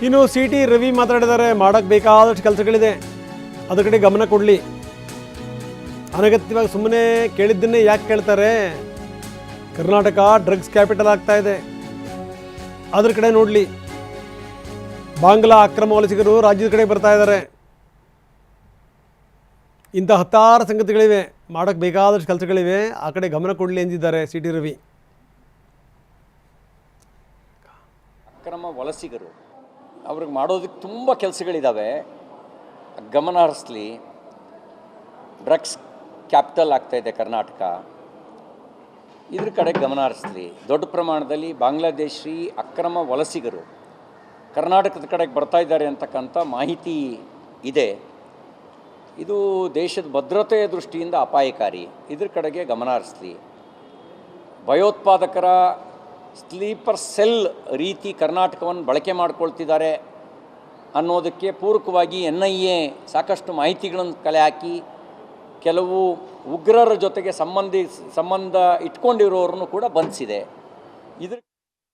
ಇನ್ನು C T Ravi ಮಾತಾಡಿದ್ದಾರೆ, ಮಾಡೋಕ್ಕೆ ಬೇಕಾದಷ್ಟು ಕೆಲಸಗಳಿದೆ, ಅದ್ರ ಕಡೆ ಗಮನ ಕೊಡಲಿ. ಅನಗತ್ಯವಾಗಿ ಸುಮ್ಮನೆ ಕೇಳಿದ್ದನ್ನೇ ಯಾಕೆ ಕೇಳ್ತಾರೆ? ಕರ್ನಾಟಕ ಡ್ರಗ್ಸ್ ಕ್ಯಾಪಿಟಲ್ ಆಗ್ತಾ ಇದೆ, ಅದ್ರ ಕಡೆ ನೋಡಲಿ. ಬಾಂಗ್ಲಾ ಅಕ್ರಮ ವಲಸಿಗರು ರಾಜ್ಯದ ಕಡೆ ಬರ್ತಾ ಇದ್ದಾರೆ. ಇಂಥ ಹತ್ತಾರು ಸಂಗತಿಗಳಿವೆ, ಮಾಡೋಕ್ಕೆ ಬೇಕಾದಷ್ಟು ಕೆಲಸಗಳಿವೆ, ಆ ಕಡೆ ಗಮನ ಕೊಡಲಿ ಎಂದಿದ್ದಾರೆ ಸಿ ಟಿ ರವಿ. ಅಕ್ರಮ ವಲಸಿಗರು ಅವ್ರಿಗೆ ಮಾಡೋದಕ್ಕೆ ತುಂಬ ಕೆಲಸಗಳಿದ್ದಾವೆ, ಗಮನ ಹರಿಸಲಿ. ಡ್ರಗ್ಸ್ ಕ್ಯಾಪಿಟಲ್ ಆಗ್ತಾಯಿದೆ ಕರ್ನಾಟಕ, ಇದ್ರ ಕಡೆ ಗಮನ ಹರಿಸಲಿ. ದೊಡ್ಡ ಪ್ರಮಾಣದಲ್ಲಿ ಬಾಂಗ್ಲಾದೇಶಿ ಅಕ್ರಮ ವಲಸಿಗರು ಕರ್ನಾಟಕದ ಕಡೆಗೆ ಬರ್ತಾ ಇದ್ದಾರೆ ಅಂತಕ್ಕಂಥ ಮಾಹಿತಿ ಇದೆ. ಇದು ದೇಶದ ಭದ್ರತೆಯ ದೃಷ್ಟಿಯಿಂದ ಅಪಾಯಕಾರಿ, ಇದ್ರ ಕಡೆಗೆ ಗಮನ ಹರಿಸಲಿ. ಭಯೋತ್ಪಾದಕರ ಸ್ಲೀಪರ್ ಸೆಲ್ ರೀತಿ ಕರ್ನಾಟಕವನ್ನು ಬಳಕೆ ಮಾಡ್ಕೊಳ್ತಿದ್ದಾರೆ ಅನ್ನೋದಕ್ಕೆ ಪೂರಕವಾಗಿ NIA ಸಾಕಷ್ಟು ಮಾಹಿತಿಗಳನ್ನು ಕಲೆ ಹಾಕಿ ಕೆಲವು ಉಗ್ರರ ಜೊತೆಗೆ ಸಂಬಂಧ ಇಟ್ಕೊಂಡಿರೋರನ್ನು ಕೂಡ ಬಂಧಿಸಿದೆ. ಇದ್ರ